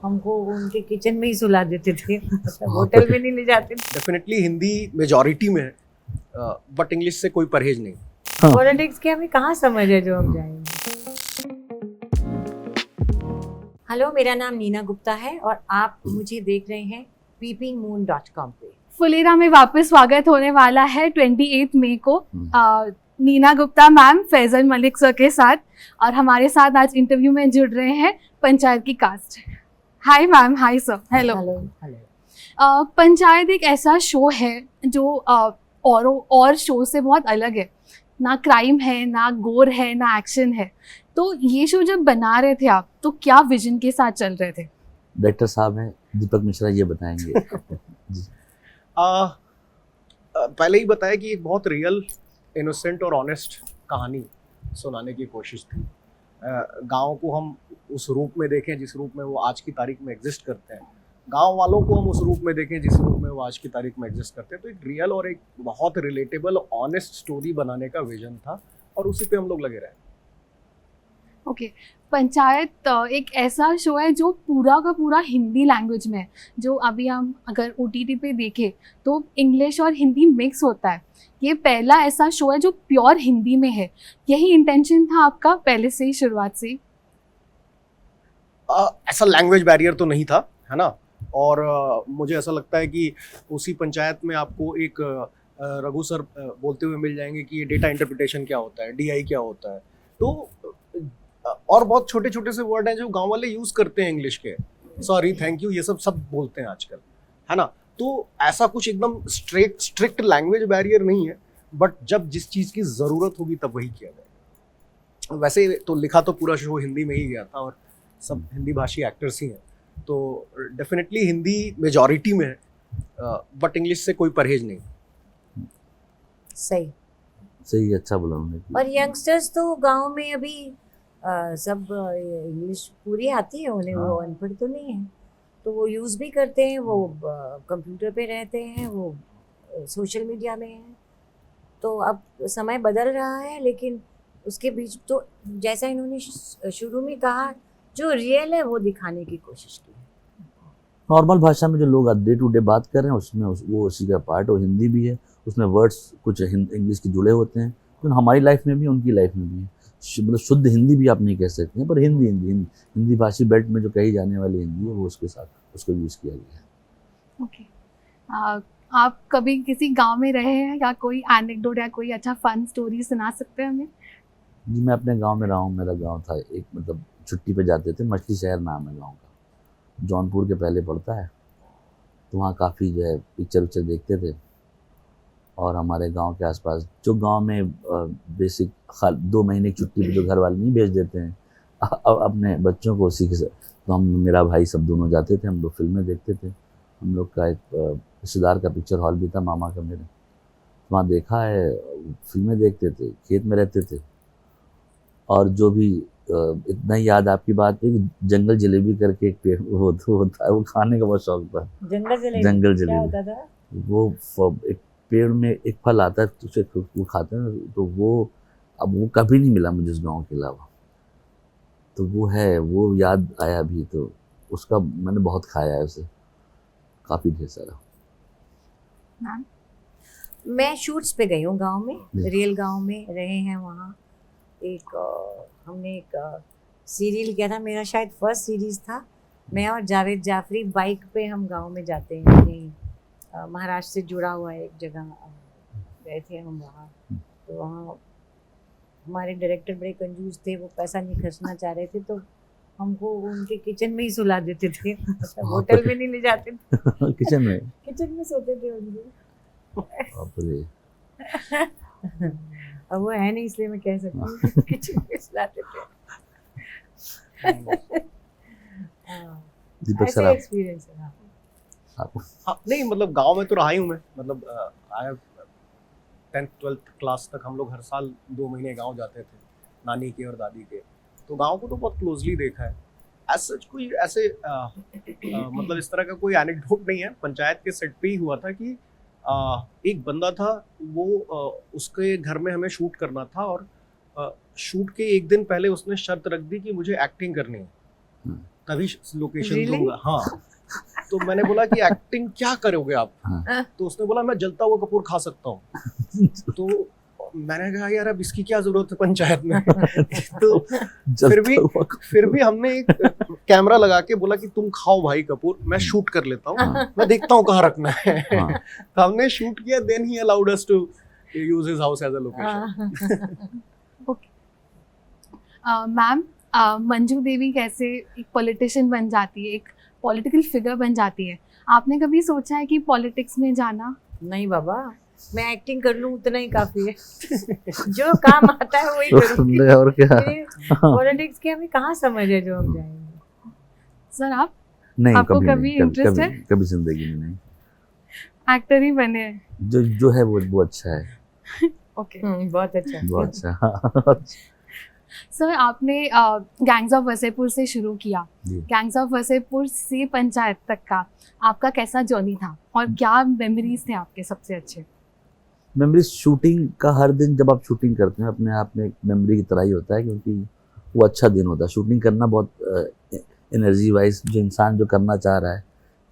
हमको उनके किचन में ही सुला देते थे, मतलब होटल में नहीं ले जाते थे। डेफिनेटली हिंदी मेजॉरिटी में है, बट इंग्लिश से कोई परहेज नहीं। पॉलिटिक्स की हमें कहाँ समझ है जो हम जाएंगे। हेलो, मेरा नाम नीना गुप्ता है और आप मुझे देख रहे हैं peepingmoon.com पे। फुलेरा में वापस स्वागत होने वाला है 28 मई को नीना गुप्ता मैम, फैजल मलिक सर के साथ, और हमारे साथ आज इंटरव्यू में जुड़ रहे हैं पंचायत की cast. Hi ma'am, hi sir, hello. Hello. Panchayat एक ऐसा शो है जो और शो से बहुत अलग है। ना क्राइम है, ना गोर है, ना एक्शन है। तो ये शो जब बना रहे थे आप, तो क्या विजन के साथ चल रहे थे? डायरेक्टर साहब हैं दीपक मिश्रा, ये बताएंगे। जी। पहले ही बताया कि एक बहुत रियल, इनोसेंट और ऑनेस्ट कहानी सुनाने की कोशिश थी। गांव को हम उस रूप में देखें जिस रूप में वो आज की तारीख में एग्जिस्ट करते हैं, गांव वालों को हम उस रूप में देखें जिस रूप में वो आज की तारीख में एग्जिस्ट करते हैं। तो एक रियल और एक बहुत रिलेटेबल ऑनेस्ट स्टोरी बनाने का विजन था और उसी पे हम लोग लगे रहे। ओके, पंचायत एक ऐसा शो है जो पूरा का पूरा हिंदी लैंग्वेज में है। जो अभी हम अगर OTT पे देखें तो इंग्लिश और हिंदी मिक्स होता है। ये पहला ऐसा शो है जो प्योर हिंदी में है। यही इंटेंशन था आपका पहले से ही, शुरुआत से ही? ऐसा लैंग्वेज बैरियर तो नहीं था, है ना। और मुझे ऐसा लगता है कि उसी पंचायत में आपको एक रघु सर बोलते हुए मिल जाएंगे कि ये डेटा इंटरप्रिटेशन क्या होता है, DI क्या होता है। तो और बहुत छोटे छोटे से वर्ड हैं जो गांव वाले यूज करते हैं इंग्लिश के, सॉरी, थैंक यू, ये सब बोलते हैं आजकल, है ना। तो ऐसा कुछ एकदम स्ट्रिक्ट लैंग्वेज बैरियर नहीं है, बट जब जिस चीज़ की ज़रूरत होगी तब वही किया जाएगा। वैसे तो लिखा तो पूरा शो हिंदी में ही गया था और सब हिंदी भाषी एक्टर्स ही हैं, तो डेफिनेटली हिंदी मेजॉरिटी में है, बट इंग्लिश से कोई परहेज नहीं। सही, अच्छा बोला उन्होंने। और यंगस्टर्स तो गांव में अभी सब इंग्लिश पूरी आती है उन्हें, वो अनपढ़ तो नहीं है, तो वो यूज़ भी करते हैं, वो कंप्यूटर पे रहते हैं, वो सोशल मीडिया में हैं। तो अब समय बदल रहा है, लेकिन उसके बीच तो जैसा इन्होंने शुरू में कहा, जो रियल है वो दिखाने की कोशिश की है। नॉर्मल भाषा में जो लोग डे टू डे बात कर रहे हैं उसमें वो उसी का पार्ट, और हिंदी भी है, उसमें वर्ड्स कुछ इंग्लिश के जुड़े होते हैं, तो हमारी लाइफ में भी, उनकी लाइफ में भी है। मतलब शुद्ध हिंदी भी आप नहीं कह सकते हैं, पर हिंदी भाषी बेल्ट में जो कही जाने वाली हिंदी है वो उसके साथ उसको यूज़ किया गया है। ओके, आप कभी किसी गांव में रहे हैं या कोई एनेक्डोट या कोई अच्छा फन स्टोरी सुना सकते हैं हमें? जी, मैं अपने गांव में रहा हूँ। मेरा गांव था एक, मतलब छुट्टी पे जाते थे, मछली शहर नाम है गांव का, जौनपुर के पहले पड़ता है। तो वहाँ काफ़ी जो है पिक्चर देखते थे, और हमारे गांव के आसपास जो गांव में बेसिक 2 महीने की छुट्टी पे जो घर वाले नहीं भेज देते हैं अपने बच्चों को, उसी के साथ तो हम, मेरा भाई, सब दोनों जाते थे। हम लोग फिल्में देखते थे। हम लोग का एक रिश्तेदार का पिक्चर हॉल भी था, मामा का मेरे, वहाँ देखा है, फिल्में देखते थे, खेत में रहते थे। और जो भी इतना ही याद आपकी बात है कि जंगल जलेबी करके एक पेड़ होता है, वो खाने का बहुत शौक था। जंगल जलेबी क्या होता था? वो एक पेड़ में एक फल आता है, तो उसे वो खाते हैं, तो वो अब वो कभी नहीं मिला मुझे उस गाँव के अलावा। तो वो है, वो याद आया भी, तो उसका मैंने बहुत खाया है उसे, काफ़ी ढेर सारा। मैं शूट्स पे गई हूँ गांव में, रियल गांव में रहे हैं। वहाँ हमने एक सीरियल किया था, मेरा शायद फर्स्ट सीरीज था। मैं और जावेद जाफरी बाइक पे हम गांव में जाते हैं, महाराष्ट्र से जुड़ा हुआ एक जगह गए थे हम वहाँ। तो वहाँ हमारे डायरेक्टर बड़े कंजूस थे, वो पैसा नहीं खर्चना चाह रहे थे, तो हमको उनके किचन में ही सुला देते थे, मतलब होटल में नहीं ले जाते थे। किचन में सोते थे उनके। अब वो है नहीं, इसलिए मैं कह सकती हूँ किचन में सुलाते थे। दीपक सर, एक्सपीरियंस है। हाँ, नहीं मतलब गांव में तो रहा ही हूँ मैं, मतलब आई 10th 12th क्लास तक हम लोग हर साल 2 महीने गांव जाते थे, नानी के और दादी के। तो गांव को तो बहुत क्लोजली देखा है। एज सच कोई ऐसे मतलब इस तरह का कोई एनेक्डोट नहीं है। पंचायत के सेट पे ही हुआ था कि एक बंदा था, वो उसके घर में हमें शूट करना था, और शूट के एक दिन पहले उसने शर्त रख दी कि मुझे एक्टिंग करनी है। तभी लोकेशन Really? दूंगा। हाँ, तो मैंने बोला कि एक्टिंग क्या करोगे आप? हाँ। तो उसने बोला मैं जलता हुआ कपूर खा सकता हूँ। तो मैंने कहा यार अब इसकी क्या जरूरत है पंचायत में। तो फिर भी हमने एक कैमरा लगा के बोला कि तुम खाओ भाई कपूर, मैं शूट कर लेता हूँ, हाँ। मैं देखता हूँ कहाँ रखना है। हाँ। तो हमने शूट किया, then he allowed us to use his house as a location. Ma'am, Manju Devi कैसे एक पॉलिटिशियन बन जाती है, एक पॉलिटिकल फिगर बन जाती है? आपने कभी सोचा है कि पॉलिटिक्स में जाना? नहीं बाबा, मैं एक्टिंग कर लूं उतना ही काफी है। जो काम आता है वही करूंगी। और क्या। पॉलिटिक्स की हमें कहाँ समझ है जो हम जाएंगे। सर आप नहीं, आपको कभी कभी नहीं, interest है? कभी जिंदगी में नहीं। एक्टर ही बने हैं? जो है वो अच्छा है, ओके बहुत अच्छा। बहुत अच्छा। सर, आपने गैंग्स ऑफ वसेपुर से शुरू किया। जी। गैंग्स ऑफ वसेपुर से पंचायत तक का आपका कैसा जर्नी था और क्या मेमोरीज थे आपके सबसे अच्छे? मेमोरीज, शूटिंग का हर दिन जब आप शूटिंग करते हैं अपने आप में एक मेमोरी की तरह ही होता है, क्योंकि वो अच्छा दिन होता है। शूटिंग करना बहुत एनर्जी वाइज, जो इंसान जो करना चाह रहा है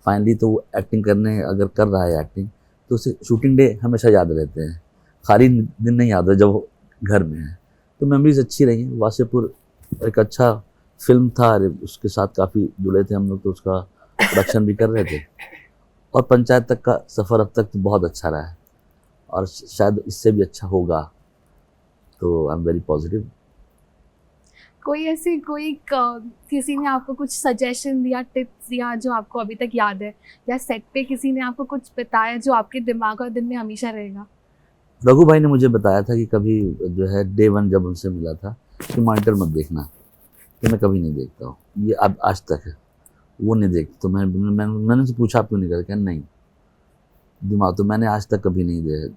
फाइनली तो वो एक्टिंग करने अगर कर रहा है एक्टिंग, तो उसे शूटिंग डे हमेशा याद रहते हैं, खाली दिन नहीं याद है जब वो घर में है। तो मेमोरीज अच्छी रही। वासेपुर एक अच्छा फिल्म था, उसके साथ काफ़ी जुड़े थे हम लोग, तो उसका प्रोडक्शन भी कर रहे थे। और पंचायत तक का सफ़र अब तक तो बहुत अच्छा रहा है और शायद इससे भी अच्छा होगा, तो आई एम वेरी पॉजिटिव। कोई ऐसी किसी ने आपको कुछ सजेशन दिया, टिप्स दिया जो आपको अभी तक याद है, या सेट पे किसी ने आपको कुछ बताया जो आपके दिमाग और दिल में हमेशा रहेगा? रघु भाई ने मुझे बताया था कि कभी जो है डे 1 जब उनसे मिला था कि मॉनिटर मत देखना, कि मैं कभी नहीं देखता हूँ, ये अब आज तक है वो नहीं देखते। तो मैंने उनसे पूछा आप क्यों नहीं करते? नहीं दिमाग, तो मैंने आज तक कभी नहीं देखा।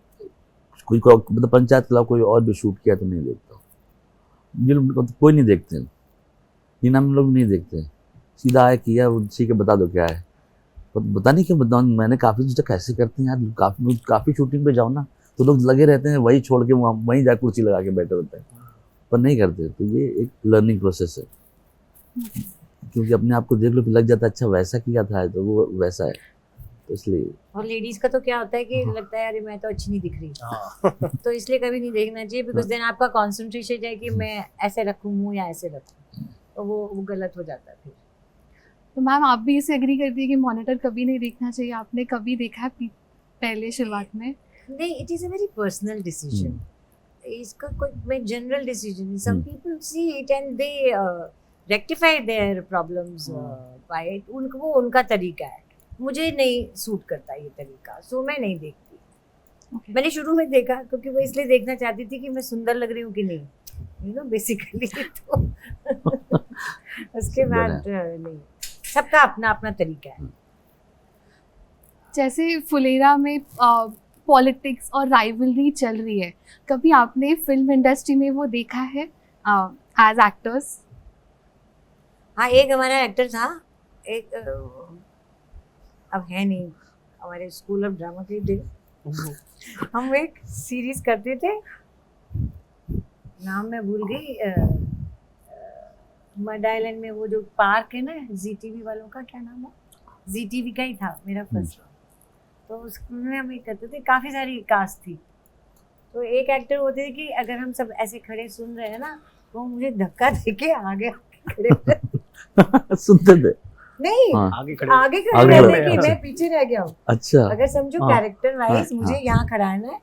कोई मतलब पंचायत के अलावा कोई और भी शूट किया तो नहीं देखता, ये लोग कोई नहीं देखते, इन हम लोग नहीं देखते, सीधा आया किया ठीक है बता दो क्या है। बता नहीं क्यों बताऊँ, मैंने काफ़ी सोचा कैसे करते हैं यार, काफ़ी शूटिंग पे जाओ ना तो लोग लगे रहते हैं वही छोड़ के वहीं जा कुर्सी लगा के बैठे होते हैं, पर नहीं करते। तो ये एक लर्निंग प्रोसेस है, क्योंकि अपने आप को देख लो फिर लग जाता है अच्छा वैसा किया था तो वो वैसा है, तो इसलिए। और लेडीज का तो क्या होता है कि लगता है अरे मैं तो अच्छी नहीं दिख रही, तो इसलिए कभी नहीं देखना चाहिए, बिकॉज देन आपका कॉन्सेंट्रेशन है कि मैं ऐसे रखूँ मुँह या ऐसे रखूँ, तो वो गलत हो जाता है फिर। तो मैम आप भी इसे एग्री करती है कि मॉनिटर कभी नहीं देखना चाहिए? आपने कभी देखा है पहले शुरुआत में? नहीं, it is a very personal decision. इसका कोई मैं general decision, some people see it and they rectify their problems by it, वो उनका तरीका है, मुझे नहीं सूट करता ये तरीका, सो मैं नहीं देखती। Okay. मैंने शुरू में देखा क्योंकि वो इसलिए देखना चाहती थी कि मैं सुंदर लग रही हूँ कि नहीं, यू नो बेसिकली। तो उसके बाद नहीं, सबका अपना अपना तरीका है। जैसे फुलेरा में पॉलिटिक्स और राइवलरी चल रही है, कभी आपने फिल्म इंडस्ट्री में वो देखा है एज एक्टर्स? हाँ, एक हमारा एक्टर था, एक अब है नहीं, हमारे स्कूल ऑफ ड्रामा के थे, हम एक सीरीज करते थे, नाम मैं भूल गई, मड आइलैंड में वो जो पार्क है ना, ZTV वालों का क्या नाम है, ZTV का ही था मेरा फर्स्ट। तो उसमें हम एक करते थे, काफ़ी सारी कास्ट थी, तो एक एक्टर होते थे कि अगर हम सब ऐसे खड़े सुन रहे हैं ना, तो मुझे धक्का देके आगे खड़े सुनते थे? नहीं, हाँ। आगे खड़े रहते कि मैं पीछे रह गया हूँ। अच्छा, अगर समझो हाँ। कैरेक्टर वाइज हाँ, मुझे हाँ। यहाँ खड़ा होना है,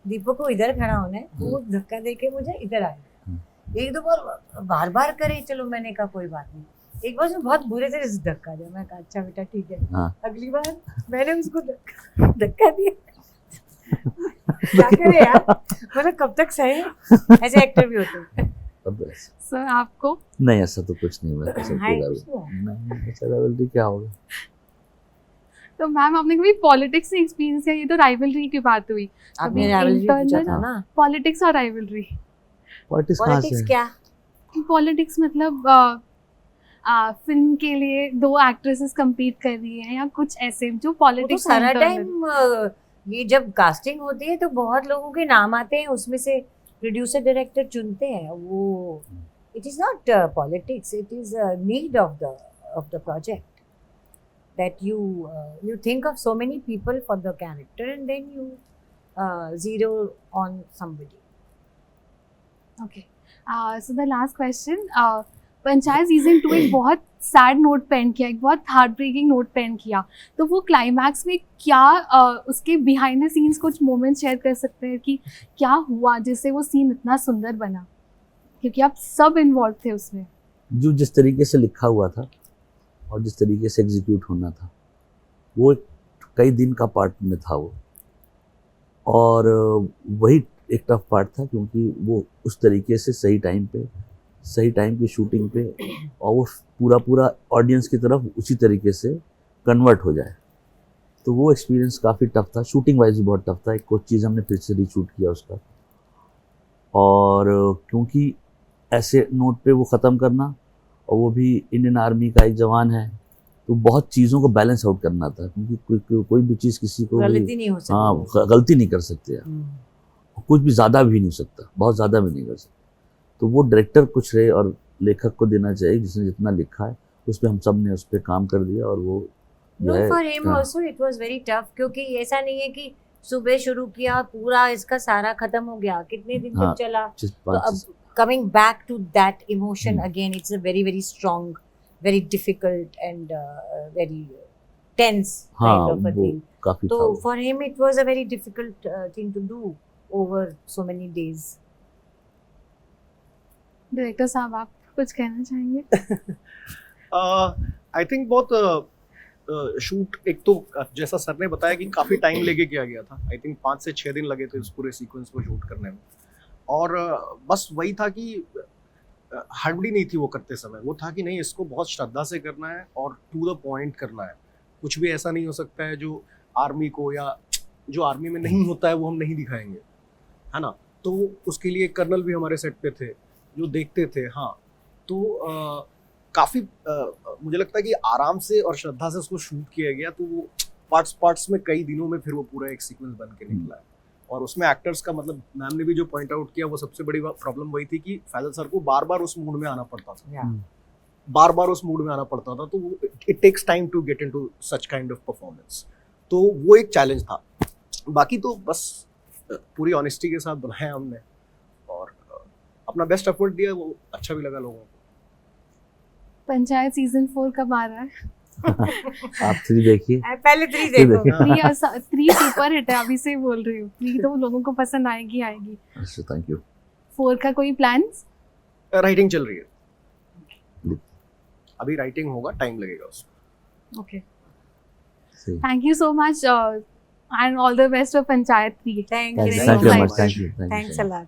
दीपक को इधर खड़ा होना है, वो धक्का देके मुझे इधर आया। एक दो बार बार करे, चलो मैंने कहा कोई बात नहीं, एक बार उसने बहुत बुरे तरह से धक्का दिया, मैं कहा अच्छा बेटा ठीक है, हाँ। अगली बार मैंने उसको धक्का दिया। क्या करे यार, मतलब कब तक सहे, ऐसे एक्टर भी होते हैं। सर आपको? नहीं ऐसा तो कुछ नहीं हुआ, ऐसा हाय, कोई कुछ नहीं हुआ। नहीं, ऐसा राइवलरी क्या होगा। तो मैम आपने कभी पॉलिटिक्स से एक्सपीरियंस किया? ये तो राइवलरी की बात हुई, आपने राइवलरी पूछा था ना, पॉलिटिक्स और राइवलरी। पॉलिटिक्स कहाँ से? पॉलिटिक्स क्या? पॉलिटिक्स मतलब फिल्म के लिए दो एक्ट्रेसेस compete कर रही हैं या कुछ ऐसे जो वो तो पॉलिटिक्स सारा टाइम ये जब कास्टिंग होती है तो बहुत लोगों के नाम आते हैं, उसमें से प्रोड्यूसर डायरेक्टर चुनते हैं, वो it is not politics, it is need of the of the project. That you think of so many people for the character, and then you zero on somebody. Okay so the last question, panchayat season 2 एक बहुत sad note पे and किया, एक बहुत heart breaking note पे and किया, तो वो क्लाइमैक्स में क्या उसके बिहाइंड द सीन्स कुछ मोमेंट शेयर कर सकते हैं कि क्या हुआ जिससे वो सीन इतना सुंदर बना, क्योंकि आप सब इन्वॉल्व थे उसमें? जो जिस तरीके से लिखा हुआ था और जिस तरीके से एग्जीक्यूट होना था, वो कई दिन का पार्ट में था वो, और वही एक टफ पार्ट था, क्योंकि वो उस तरीके से सही टाइम पे, सही टाइम की शूटिंग पे, और वो पूरा ऑडियंस की तरफ उसी तरीके से कन्वर्ट हो जाए, तो वो एक्सपीरियंस काफ़ी टफ था। शूटिंग वाइज भी बहुत टफ था, एक कुछ चीज़ हमने फिर से रीशूट किया उसका, और क्योंकि ऐसे नोट पे वो ख़त्म करना, और वो भी इंडियन आर्मी का एक जवान है, तो बहुत चीज़ों को बैलेंस आउट करना था, क्योंकि कोई भी चीज़ किसी को गलती नहीं हो सकती। हाँ, गलती नहीं कर सकते आप, कुछ भी ज़्यादा भी नहीं सकता, बहुत ज़्यादा भी नहीं कर सकता, तो वो डायरेक्टर कुछ रहे और लेखक को देना चाहिए, जिसने जितना लिखा है उस पर हम सब ने उस पर काम कर दिया, और वो No, for him also it was very tough, क्योंकि ऐसा नहीं है कि सुबह शुरू किया पूरा इसका सारा खत्म हो गया, कितने दिन तक चला, तो अब coming back to that emotion again, it's a very strong, very difficult and very tense kind of a thing. काफी तो था for him it was a very difficult thing to do over so many days. Director साहब आप कुछ कहना चाहेंगे? I think बहुत shoot, एक तो जैसा सर ने बताया कि काफ़ी टाइम लेके किया गया था, आई थिंक 5 से 6 दिन लगे थे इस पूरे सीक्वेंस को शूट करने में, और बस वही था कि हड़बड़ी नहीं थी वो करते समय, वो था कि नहीं इसको बहुत श्रद्धा से करना है और टू द पॉइंट करना है, कुछ भी ऐसा नहीं हो सकता है जो आर्मी को या जो आर्मी में नहीं होता है वो हम नहीं दिखाएंगे, है ना। तो उसके लिए कर्नल भी हमारे सेट पे थे जो देखते थे, हाँ, तो काफ़ी मुझे लगता है कि आराम से और श्रद्धा से उसको शूट किया गया, तो वो पार्ट्स में कई दिनों में फिर वो पूरा एक सीक्वेंस बन के निकला है, और उसमें एक्टर्स का मतलब मैम ने भी जो पॉइंट आउट किया, वो सबसे बड़ी प्रॉब्लम वही थी कि फैजल सर को बार बार उस मूड में आना पड़ता था, बार बार उस मूड में आना पड़ता था, तो it takes time to get into such kind of performance, तो वो एक चैलेंज था। बाकी तो बस पूरी ऑनेस्टी के साथ बनाया हमने और अपना बेस्ट एफर्ट दिया, वो अच्छा भी लगा लोगों को। पंचायत सीजन 4 कब आ रहा है? आप 3 देखिए, पहले 3 देखो। 3 सुपर हिट है, अभी से ही बोल रही हूँ, 3 तो लोगों को पसंद आएगी। अच्छा, थैंक यू। 4 का कोई प्लान्स? राइटिंग चल रही है, अभी राइटिंग होगा, टाइम लगेगा उसमें। Okay, thank you so much and all the best for panchayat 3। Thank you Very so thank you much. Much, thank you, Thanks a lot.